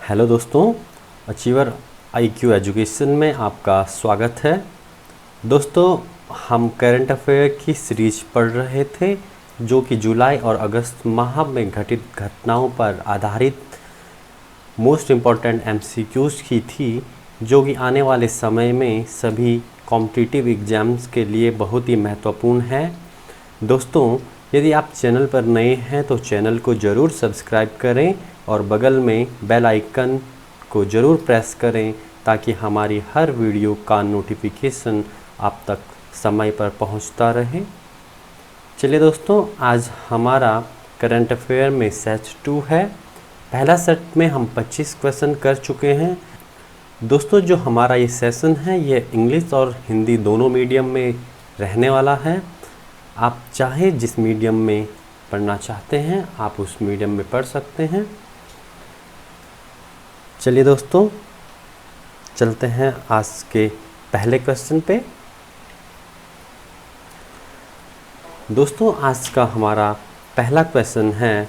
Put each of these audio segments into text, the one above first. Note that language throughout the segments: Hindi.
हेलो दोस्तों, अचीवर आईक्यू एजुकेशन में आपका स्वागत है। दोस्तों, हम करंट अफेयर की सीरीज पढ़ रहे थे जो कि जुलाई और अगस्त माह में घटित घटनाओं पर आधारित मोस्ट इम्पॉर्टेंट एमसीक्यूज़ की थी, जो कि आने वाले समय में सभी कॉम्पिटिटिव एग्ज़ाम्स के लिए बहुत ही महत्वपूर्ण है। दोस्तों, यदि आप चैनल पर नए हैं तो चैनल को ज़रूर सब्सक्राइब करें और बगल में बेल आइकन को ज़रूर प्रेस करें ताकि हमारी हर वीडियो का नोटिफिकेशन आप तक समय पर पहुंचता रहे। चलिए दोस्तों, आज हमारा करंट अफेयर में सेट 2 है। पहला सेट में हम 25 क्वेश्चन कर चुके हैं। दोस्तों, जो हमारा ये सेशन है ये इंग्लिश और हिंदी दोनों मीडियम में रहने वाला है। आप चाहे जिस मीडियम में पढ़ना चाहते हैं आप उस मीडियम में पढ़ सकते हैं। चलिए दोस्तों, चलते हैं आज के पहले क्वेश्चन पे। दोस्तों, आज का हमारा पहला क्वेश्चन है,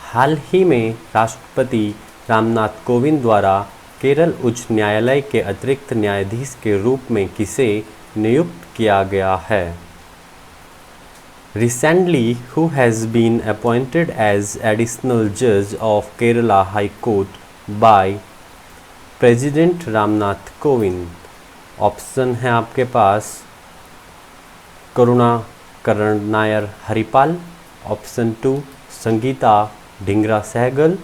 हाल ही में राष्ट्रपति रामनाथ कोविंद द्वारा केरल उच्च न्यायालय के अतिरिक्त न्यायाधीश के रूप में किसे नियुक्त किया गया है? Recently, who has been appointed as additional judge of Kerala High Court by President Ramnath Kovind? Option है आपके पास Karunakaran Nair Haripal, option 2 Sangeeta Dhingra Sehgal,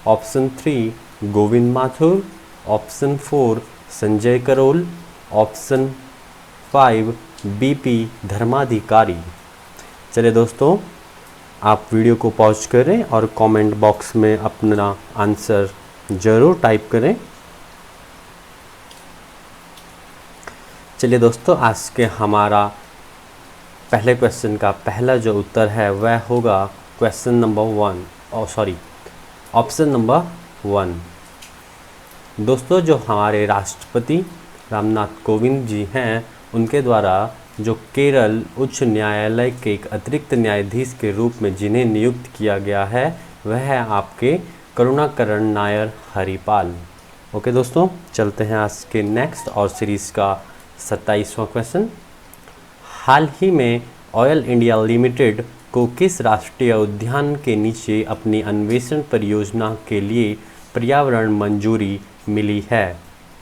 option 3 Govind Mathur, option 4 Sanjay Karol, option 5 BP Dharmadhikari. चलिए दोस्तों, आप वीडियो को पॉज करें और कमेंट बॉक्स में अपना आंसर ज़रूर टाइप करें। चलिए दोस्तों, आज के हमारा पहले क्वेश्चन का पहला जो उत्तर है वह होगा क्वेश्चन नंबर 1 ऑप्शन नंबर 1। दोस्तों, जो हमारे राष्ट्रपति रामनाथ कोविंद जी हैं उनके द्वारा जो केरल उच्च न्यायालय के एक अतिरिक्त न्यायाधीश के रूप में जिन्हें नियुक्त किया गया है वह है आपके करुणाकरण नायर हरिपाल। ओके दोस्तों, चलते हैं आज के नेक्स्ट और सीरीज़ का 27वां क्वेश्चन। हाल ही में ऑयल इंडिया लिमिटेड को किस राष्ट्रीय उद्यान के नीचे अपनी अन्वेषण परियोजना के लिए पर्यावरण मंजूरी मिली है?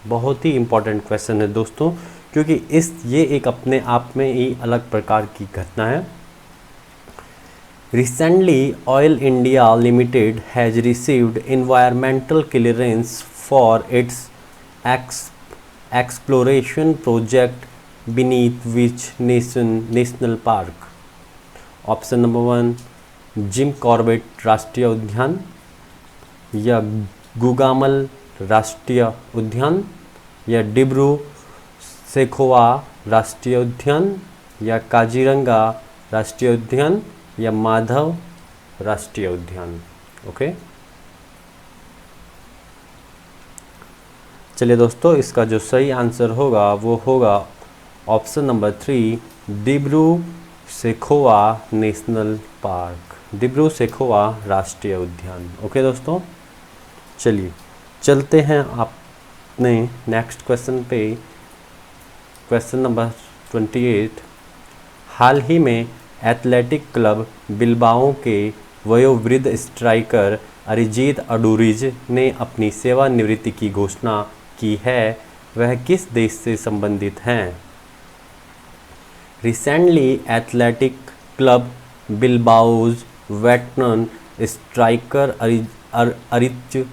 बहुत ही इम्पोर्टेंट क्वेश्चन है दोस्तों, क्योंकि ये एक अपने आप में ही अलग प्रकार की घटना है। Recently, Oil India Limited has received environmental clearance for its exploration project beneath which national park? Option number 1 Jim Corbett राष्ट्रीय उद्यान, या गुगामल राष्ट्रीय उद्यान, या डिब्रू सेखोवा राष्ट्रीय उद्यान, या काजीरंगा राष्ट्रीय उद्यान, या माधव राष्ट्रीय उद्यान। ओके, चलिए दोस्तों, इसका जो सही आंसर होगा वो होगा option number 3 Dibru Saikhowa national park, Dibru Saikhowa राष्ट्रीय उद्यान। ओके दोस्तों, चलिए चलते हैं अपने नेक्स्ट क्वेश्चन पे। Question number 28। हाल ही में एथलेटिक क्लब बिलबाओ के वयोवृद्ध स्ट्राइकर अरिजीत अडूरिज ने अपनी सेवानिवृत्ति की घोषणा की है, वह किस देश से संबंधित हैं? Recently, Athletic Club Bilbao's veteran striker Aritz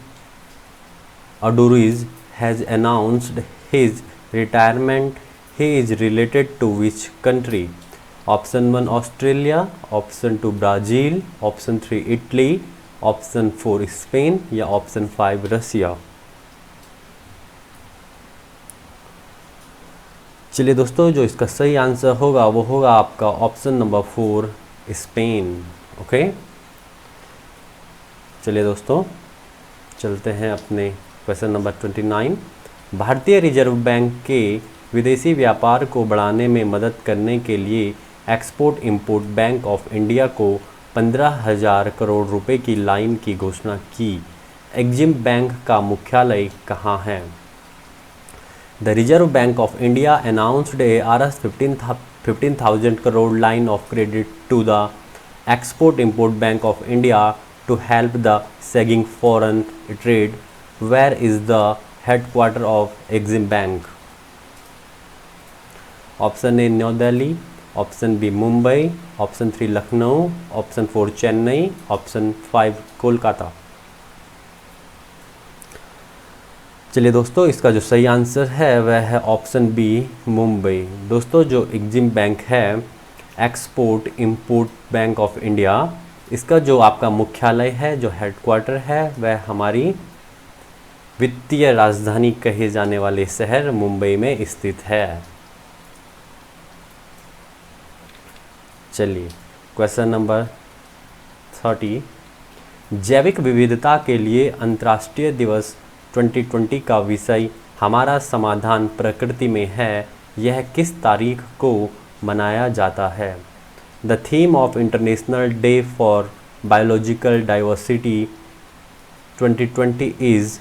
Aduriz has announced his retirement. He is related to which country? Option 1 Australia, Option 2 Brazil, Option 3 Italy, Option 4 Spain, या Option 5 रसिया। चलिए दोस्तों, जो इसका सही आंसर होगा वो होगा आपका ऑप्शन नंबर 4 स्पेन। ओके, चलिए दोस्तों, चलते हैं अपने क्वेश्चन नंबर 29। भारतीय रिजर्व बैंक के विदेशी व्यापार को बढ़ाने में मदद करने के लिए export import bank of India को 15,000 करोड़ रुपए की लाइन की घोषणा की एग्जिम बैंक का मुख्यालय कहाँ है? The reserve bank of India announced A Rs 15,000 crore line of credit to the Export Import Bank of India to help the sagging foreign trade. Where is the headquarter of Exim Bank? Option A New Delhi, option B Mumbai, option 3 Lucknow, option 4 Chennai, option 5 Kolkata. चलिए दोस्तों, इसका जो सही आंसर है वह है ऑप्शन बी मुंबई। दोस्तों, जो एग्जिम बैंक है export import bank of India, इसका जो आपका मुख्यालय है, जो हेडक्वार्टर है, वह हमारी वित्तीय राजधानी कहे जाने वाले शहर मुंबई में स्थित है। चलिए क्वेश्चन नंबर 30, जैविक विविधता के लिए अंतर्राष्ट्रीय दिवस 2020 का विषय हमारा समाधान प्रकृति में है, यह किस तारीख को मनाया जाता है? The theme of international day for biological diversity 2020 is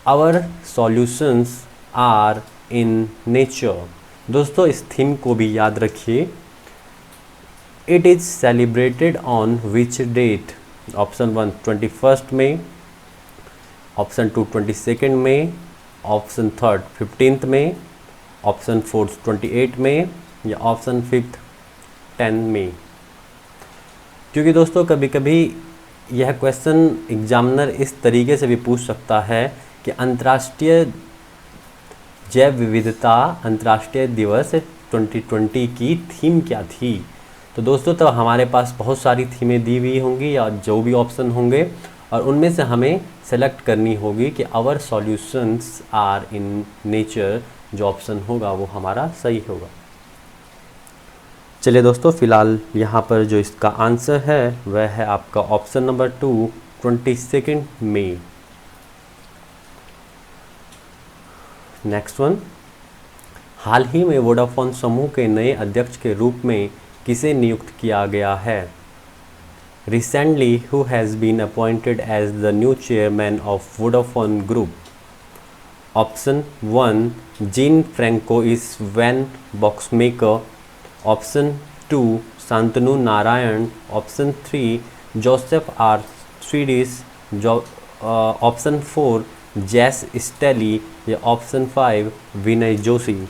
our solutions are in nature. दोस्तों, इस थीम को भी याद रखिए। It is celebrated on which date? Option 1 21 मई, ऑप्शन 2 22 मई, ऑप्शन 3 15 मई, ऑप्शन 4 28 मई या ऑप्शन 5 10 मई। क्योंकि दोस्तों कभी कभी यह क्वेश्चन एग्जामिनर इस तरीके से भी पूछ सकता है कि अंतर्राष्ट्रीय जैव विविधता अंतर्राष्ट्रीय दिवस 2020 की थीम क्या थी। तो दोस्तों, तो हमारे पास बहुत सारी थीमें दी हुई होंगी या जो भी ऑप्शन होंगे, और उनमें से हमें सेलेक्ट करनी होगी कि our solutions are in nature, जो ऑप्शन होगा वो हमारा सही होगा। चलिए दोस्तों, फिलहाल यहाँ पर जो इसका आंसर है वह है आपका ऑप्शन नंबर 2 22 मई। नेक्स्ट वन, हाल ही में वोडाफोन समूह के नए अध्यक्ष के रूप में किसे नियुक्त किया गया है? Recently, who has been appointed as the new chairman of Vodafone Group? Option 1, Jean Francois Van Boxmaker. Option 2, Santanu Narayan. Option 3, Joseph R. Swedish. Option 4, Jess Stelly या ऑप्शन 5 विनय जोशी।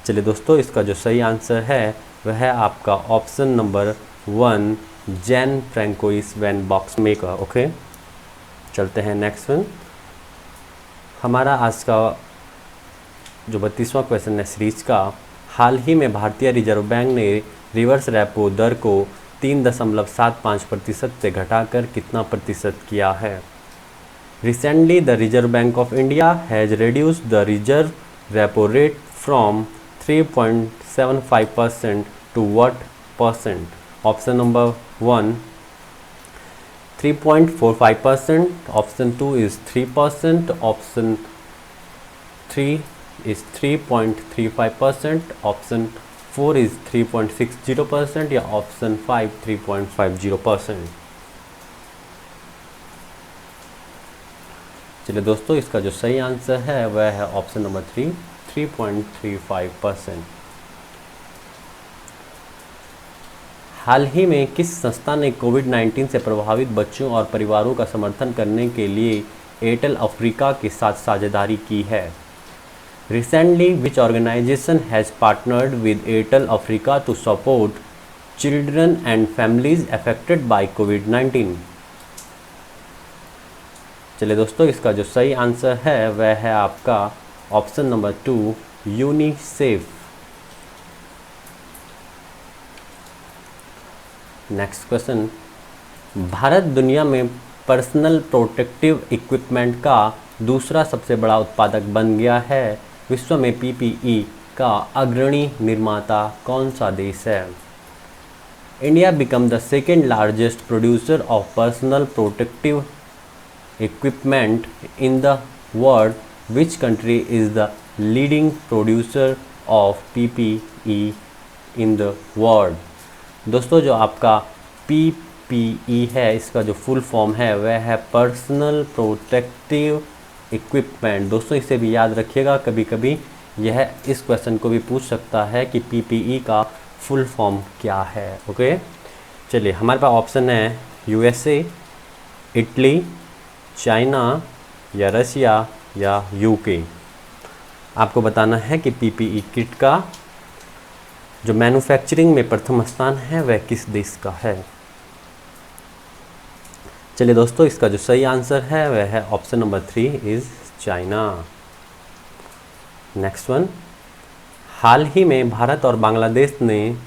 चलिए दोस्तों, इसका जो सही आंसर है वह है आपका option number 1 Jean Francois van Boxmeer. Okay, चलते हैं नेक्स्ट वन। हमारा आज का जो 32वां क्वेश्चन है सीरीज का, हाल ही में भारतीय रिजर्व बैंक ने रिवर्स रेपो दर को 3.75% से घटाकर कितना प्रतिशत किया है? Recently the reserve bank of India has reduced the reserve repo rate from 3.75% to what percent? Option number 1 3.45%, option 2 is 3%, option 3 is 3.35%, option 4 is 3.60% या ऑप्शन 5 3.50%। चलिए दोस्तों, इसका जो सही आंसर है वह है ऑप्शन नंबर 3 3.35%। हाल ही में किस संस्था ने कोविड-19 से प्रभावित बच्चों और परिवारों का समर्थन करने के लिए एयरटेल अफ्रीका के साथ साझेदारी की है? Recently which organisation has partnered with Airtel Africa to support children and families affected by कोविड-19? चलिए दोस्तों, इसका जो सही आंसर है वह है आपका option number 2 UNICEF. Next question, Bharat दुनिया में पर्सनल प्रोटेक्टिव इक्विपमेंट का दूसरा सबसे बड़ा उत्पादक बन गया है। विश्व में पीपीई का अग्रणी निर्माता कौन सा देश है? India become the second largest producer of personal protective equipment in the world. Which country is the leading producer of PPE in the world? दोस्तों, जो आपका PPE है, इसका जो फुल फॉर्म है वह है पर्सनल प्रोटेक्टिव इक्विपमेंट। दोस्तों इसे भी याद रखिएगा, कभी कभी यह इस क्वेश्चन को भी पूछ सकता है कि PPE का फुल फॉर्म क्या है। ओके, चलिए हमारे पास ऑप्शन है USA, इटली, चाइना या रशिया या UK। आपको बताना है कि PPE किट का जो मैन्युफैक्चरिंग में प्रथम स्थान है वह किस देश का है। चलिए दोस्तों, इसका जो सही आंसर है वह है option number 3 is China. Next one, हाल ही में भारत और बांग्लादेश ने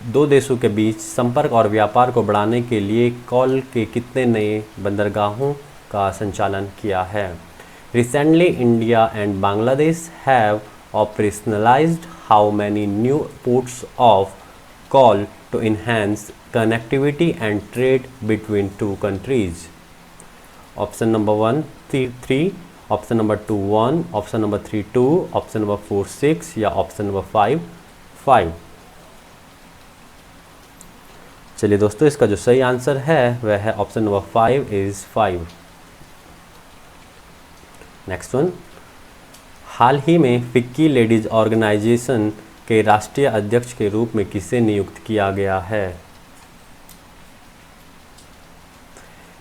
दो देशों के बीच संपर्क और व्यापार को बढ़ाने के लिए कॉल के कितने नए बंदरगाहों का संचालन किया है। Recently India and Bangladesh have operationalised how many new ports of call to enhance connectivity and trade between two countries? Option number 1 3, option number 2 1, option number 3 2, option number 4 6 या option number 5 5। चलिए दोस्तों, इसका जो सही आंसर है वह है option number 5 is 5। Next one, हाल ही में फिक्की लेडीज ऑर्गेनाइजेशन के राष्ट्रीय अध्यक्ष के रूप में किसे नियुक्त किया गया है।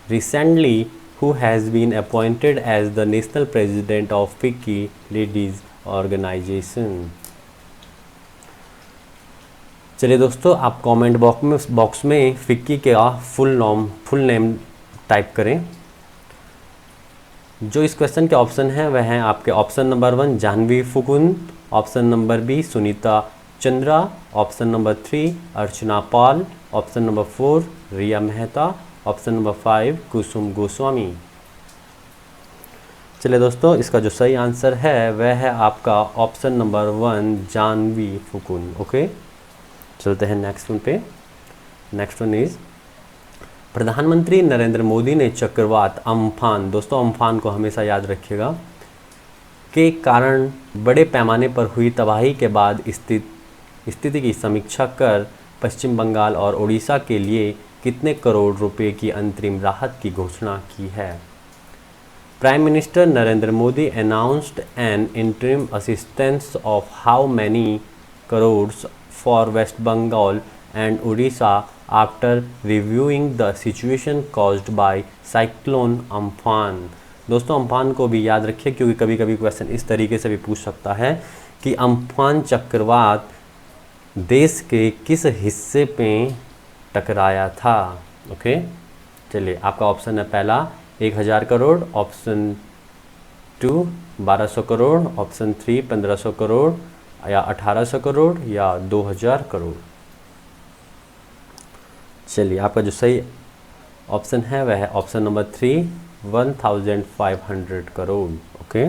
Recently, who has been appointed as the national president of FICCI Ladies Organization? चलिए दोस्तों, आप कमेंट बॉक्स में फिक्की का फुल नेम टाइप करें। जो इस क्वेश्चन के ऑप्शन हैं वह हैं आपके option number 1 Jahnavi Phukan, option number B Sunita Chandra, option number 3 Archana Pal, option number 4 Riya Mehta, option number 5 Kusum Goswami. चलिए दोस्तों, इसका जो सही आंसर है वह है आपका ऑप्शन नंबर 1 जाह्नवी फुकुन। ओके, चलते हैं नेक्स्ट वन पे। नेक्स्ट वन इज, प्रधानमंत्री नरेंद्र मोदी ने चक्रवात अम्फान, दोस्तों अम्फान को हमेशा याद रखिएगा, के कारण बड़े पैमाने पर हुई तबाही के बाद स्थिति की समीक्षा कर पश्चिम बंगाल और उड़ीसा के लिए कितने करोड़ रुपए की अंतरिम राहत की घोषणा की है। Prime minister Narendra Modi announced an interim assistance of how many crores for West Bengal and Orissa after reviewing the situation caused by cyclone Amphan. दोस्तों अम्फान को भी याद रखिए, क्योंकि कभी कभी क्वेश्चन इस तरीके से भी पूछ सकता है कि अम्फान चक्रवात देश के किस हिस्से पे टकराया था। ओके, चलिए आपका ऑप्शन है पहला 1000 करोड़, ऑप्शन 2 1200 करोड़, ऑप्शन 3 1500 करोड़ या 1800 करोड़ या 2000 करोड़। चलिए आपका जो सही ऑप्शन है वह है ऑप्शन नंबर 3 1500 करोड़। ओके,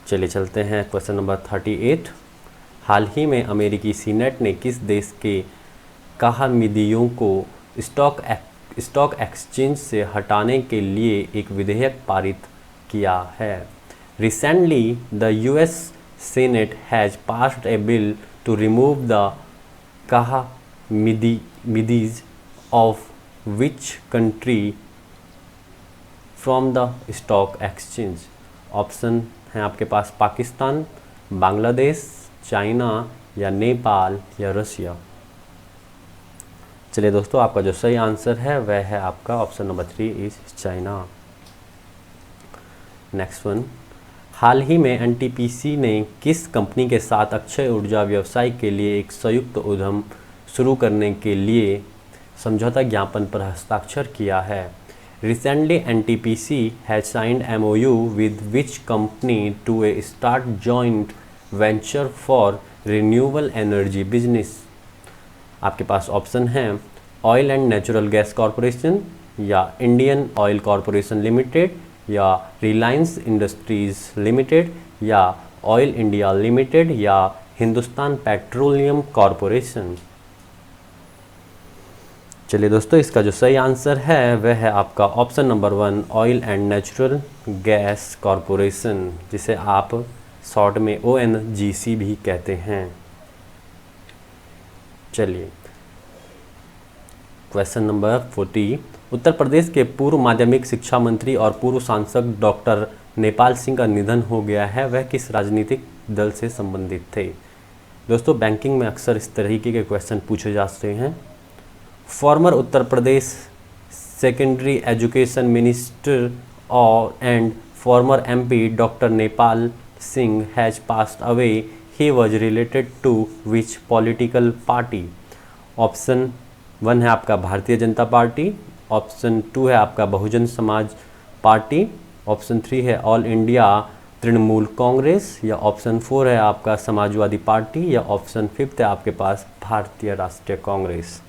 चलिए चलते हैं क्वेश्चन नंबर 38। हाल ही में अमेरिकी सीनेट ने किस देश के कहामिदियों को स्टॉक एक्सचेंज से हटाने के लिए एक विधेयक पारित किया है। Recently the US Senate has passed a bill to remove the कहामिदीज of which country from the stock exchange? Option हैं आपके पास पाकिस्तान, बांग्लादेश, चाइना या नेपाल या रशिया। चलिए दोस्तों, आपका जो सही आंसर है वह है आपका option number 3 is China. Next one, हाल ही में NTPC ने किस कंपनी के साथ अक्षय ऊर्जा व्यवसाय के लिए एक संयुक्त उद्यम शुरू करने के लिए समझौता ज्ञापन पर हस्ताक्षर किया है। Recently NTPC has signed MOU with which company to start joint venture for renewable energy business? आपके पास ऑप्शन हैं oil and natural gas corporation या इंडियन ऑयल कॉरपोरेशन लिमिटेड या रिलायंस इंडस्ट्रीज लिमिटेड या ऑयल इंडिया लिमिटेड या हिंदुस्तान पेट्रोलियम कॉरपोरेशन। चलिए दोस्तों, इसका जो सही आंसर है वह है आपका option number 1 oil and natural gas corporation, जिसे आप शॉर्ट में ONGC भी कहते हैं। चलिए क्वेश्चन नंबर 40, उत्तर प्रदेश के पूर्व माध्यमिक शिक्षा मंत्री और पूर्व सांसद डॉक्टर नेपाल सिंह का निधन हो गया है, वह किस राजनीतिक दल से संबंधित थे। दोस्तों बैंकिंग में अक्सर इस तरीके के क्वेश्चन पूछे जाते हैं। Former Uttar Pradesh secondary education minister और and former MP doctor Nepal Singh has passed away, he was related to which political party. Option 1 है आपका भारतीय जनता पार्टी, ऑप्शन 2 है आपका बहुजन समाज पार्टी, ऑप्शन 3 है ऑल इंडिया तृणमूल कांग्रेस, या ऑप्शन 4 है आपका समाजवादी पार्टी, या ऑप्शन 5 है आपके पास भारतीय राष्ट्रीय कांग्रेस।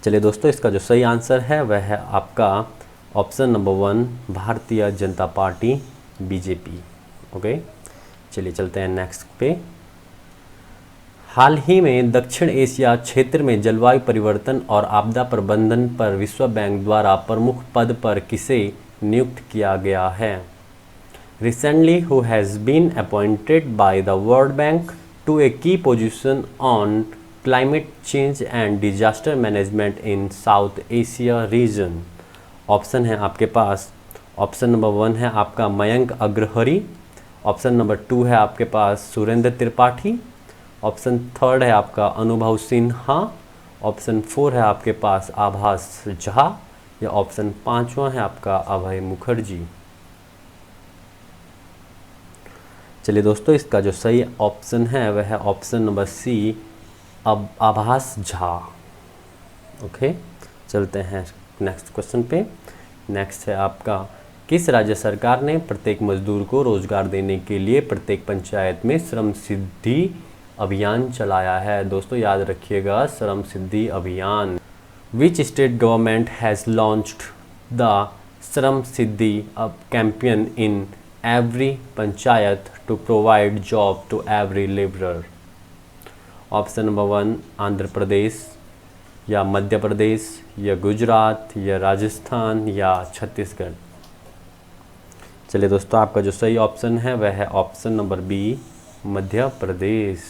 चलिए दोस्तों इसका जो सही आंसर है वह है आपका option number 1 Bharatiya Janata party BJP। Okay, चलिए चलते हैं नेक्स्ट पे। हाल ही में दक्षिण एशिया क्षेत्र में जलवायु परिवर्तन और आपदा प्रबंधन पर विश्व बैंक द्वारा प्रमुख पद पर किसे नियुक्त किया गया है। Recently who has been appointed by the World Bank to a key position on climate change and disaster management in South Asia region. Option है आपके पास, ऑप्शन नंबर 1 है आपका मयंक अग्रहरी, ऑप्शन नंबर 2 है आपके पास सुरेंद्र त्रिपाठी, ऑप्शन 3 है आपका अनुभव सिन्हा, ऑप्शन 4 है आपके पास आभास झा, या ऑप्शन 5वां है आपका अभय मुखर्जी। चलिए दोस्तों इसका जो सही ऑप्शन है वह है ऑप्शन नंबर C अब आभास झा। ओके, चलते हैं नेक्स्ट क्वेश्चन पे। नेक्स्ट है आपका, किस राज्य सरकार ने प्रत्येक मजदूर को रोजगार देने के लिए प्रत्येक पंचायत में श्रम सिद्धि अभियान चलाया है। दोस्तों याद रखिएगा, श्रम सिद्धि अभियान। Which state government has launched the Shram Siddhi campaign in every panchayat to provide job to every labourer. Option number 1 Andhra Pradesh, या मध्य प्रदेश, या गुजरात, या राजस्थान, या छत्तीसगढ़। चलिए दोस्तों आपका जो सही ऑप्शन है वह है option number B Madhya Pradesh.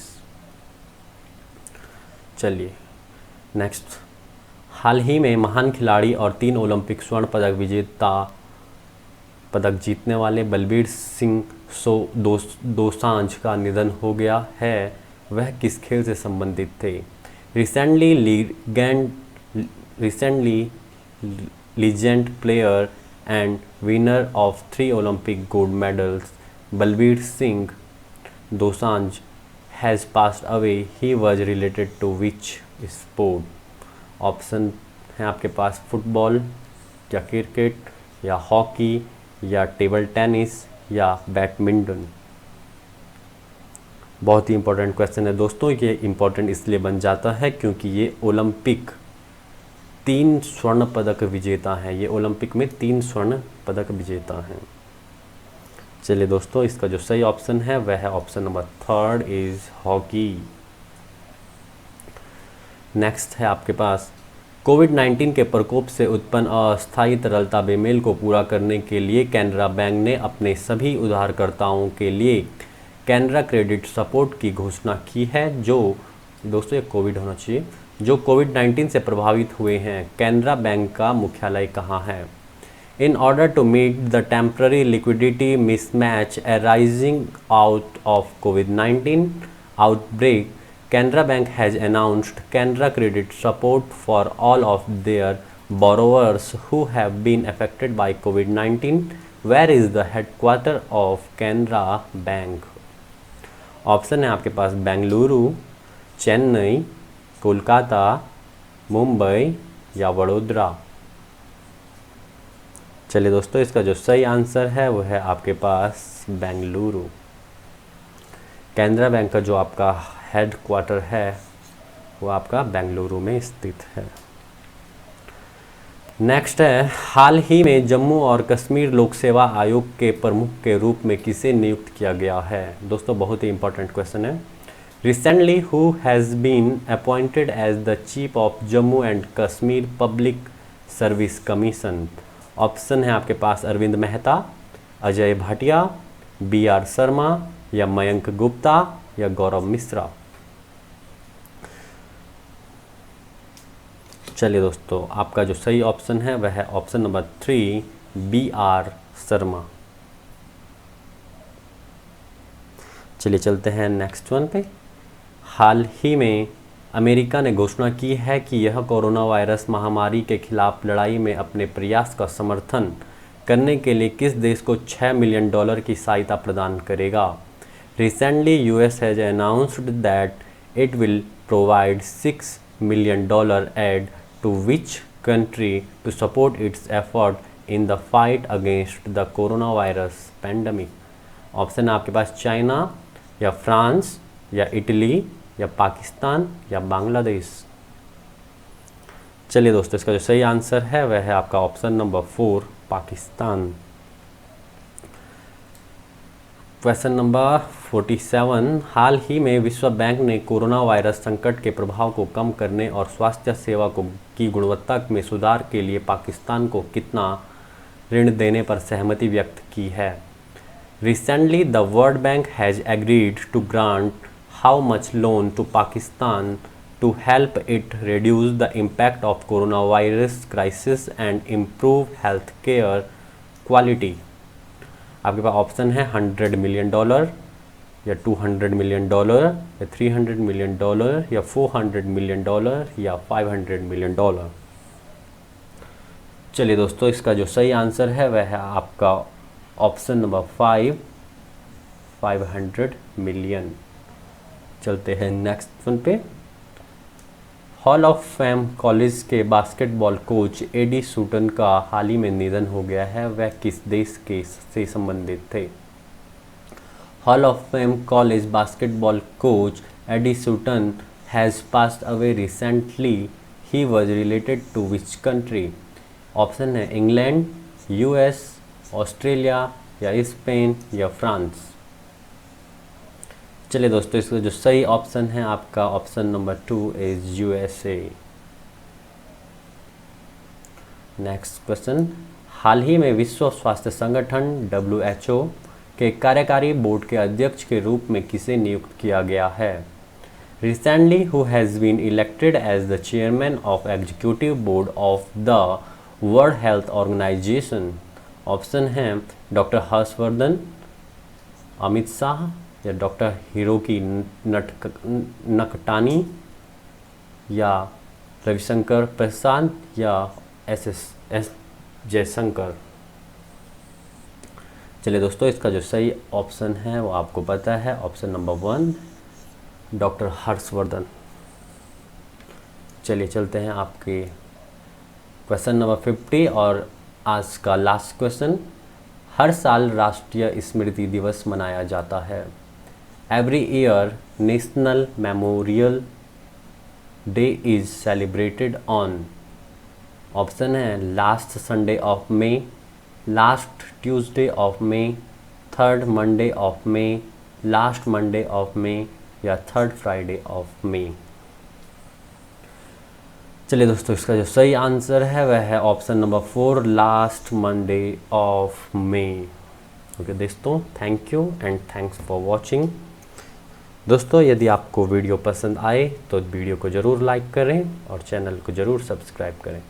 चलिए नेक्स्ट, हाल ही में महान खिलाड़ी और 3 ओलंपिक स्वर्ण पदक जीतने वाले बलबीर सिंह दोसांझ का निधन हो गया है, वह किस खेल से संबंधित थे। Recently legend player and winner of 3 Olympic gold medals Balbir Singh Dosanjh has passed away, he was related to which sport. Option है आपके पास फुटबॉल, या क्रिकेट, या हॉकी, या टेबल टेनिस, या बैडमिंटन। बहुत ही इंपॉर्टेंट क्वेश्चन है दोस्तों, ये इंपॉर्टेंट इसलिए बन जाता है क्योंकि ये ओलंपिक 3 स्वर्ण पदक विजेता हैं, ये ओलंपिक में 3 स्वर्ण पदक विजेता हैं। चलिए दोस्तों इसका जो सही ऑप्शन है वह है option number 3 is hockey. Next है आपके पास, कोविड-19 के प्रकोप से उत्पन्न अस्थायी तरलता बेमेल को पूरा करने के लिए कैनरा बैंक ने अपने सभी उधारकर्ताओं के लिए कैनरा क्रेडिट सपोर्ट की घोषणा की है, जो दोस्तों ये कोविड होना चाहिए, जो कोविड-19 से प्रभावित हुए हैं। कैनरा बैंक का मुख्यालय कहाँ है। In order to meet the temporary liquidity mismatch arising out of कोविड-19 outbreak, Canara bank has announced Canara credit support for all of their borrowers who have been affected by COVID-19. Where is the headquarter of Canara Bank? Option है आपके पास बेंगलुरु, चेन्नई, कोलकाता, मुंबई, या वडोदरा। चलिए दोस्तों इसका जो सही आंसर है वो है आपके पास बेंगलुरु। कैनरा बैंक का जो आपका हेड क्वार्टर है वो आपका बेंगलुरु में स्थित है। नेक्स्ट है, हाल ही में जम्मू और कश्मीर लोक सेवा आयोग के प्रमुख के रूप में किसे नियुक्त किया गया है। दोस्तों बहुत ही इंपॉर्टेंट क्वेश्चन है। Recently who has been appointed as the chief of Jammu and Kashmir public service commission. Option है आपके पास अरविंद मेहता, अजय भाटिया, BR शर्मा, या मयंक गुप्ता, या गौरव मिश्रा। चलिए दोस्तों, आपका जो सही ऑप्शन है वह है ऑप्शन नंबर 3, BR शर्मा। चलिए चलते हैं नेक्स्ट वन पे। हाल ही में अमेरिका ने घोषणा की है कि यह कोरोना वायरस महामारी के खिलाफ लड़ाई में अपने प्रयास का समर्थन करने के लिए किस देश को $6 मिलियन की सहायता प्रदान करेगा। Recently US has announced that it will provide $6 million aid to which country to support its effort in the fight against the corona virus pandemic. Option है आपके पास चाइना या फ्रांस या इटली या पाकिस्तान या बांग्लादेश। चलिए दोस्तों, इसका जो सही आंसर है वह है आपका option number 4, Pakistan. Question number 47, हाल ही में विश्व बैंक ने कोरोना वायरस संकट के प्रभाव को कम करने और स्वास्थ्य सेवा की गुणवत्ता में सुधार के लिए पाकिस्तान को कितना ऋण देने पर सहमति व्यक्त की है। Recently, the World Bank has agreed to grant how much loan to Pakistan to help it reduce the impact of coronavirus crisis and improve healthcare quality. आपके पास ऑप्शन है $100 मिलियन या $200 मिलियन या $300 मिलियन या $400 मिलियन या $500 मिलियन। चलिए दोस्तों, इसका जो सही आंसर है वह है आपका ऑप्शन नंबर 5, 500 मिलियन। चलते हैं नेक्स्ट वन पे। हॉल ऑफ फेम कॉलेज के बास्केटबॉल कोच एडी सूटन का हाल ही में निधन हो गया है, वह किस देश के से संबंधित थे। Hall of fame college basketball coach Eddie Sutton has passed away recently, he was related to which country. Option है इंग्लैंड, यूएस, ऑस्ट्रेलिया या स्पेन या फ्रांस। चलिए दोस्तों, इसका जो सही ऑप्शन है आपका option number 2 is USA। Next question, हाल ही में विश्व स्वास्थ्य संगठन WHO के कार्यकारी बोर्ड के अध्यक्ष के रूप में किसे नियुक्त किया गया है। Recently who has been elected as the chairman of executive board of the world health organisation. Option है डॉक्टर हर्षवर्धन, अमित शाह या डॉक्टर हिरोकी नकटानी या रविशंकर प्रसाद या एस जयशंकर। चलिए दोस्तों, इसका जो सही ऑप्शन है वो आपको पता है, ऑप्शन नंबर 1, डॉक्टर हर्षवर्धन। चलिए चलते हैं आपके क्वेश्चन नंबर 50 और आज का लास्ट क्वेश्चन। हर साल राष्ट्रीय स्मृति दिवस मनाया जाता है। Every year national memorial day is celebrated on. Option है last Sunday of May, last Tuesday of May, third Monday of May, last Monday of May या थर्ड फ्राइडे ऑफ मे। चलिए दोस्तों, इसका जो सही आंसर है वह है option number 4, last Monday of May. Okay दोस्तों, thank you and thanks for watching. दोस्तों, यदि आपको वीडियो पसंद आए तो वीडियो को ज़रूर लाइक करें और चैनल को ज़रूर सब्सक्राइब करें।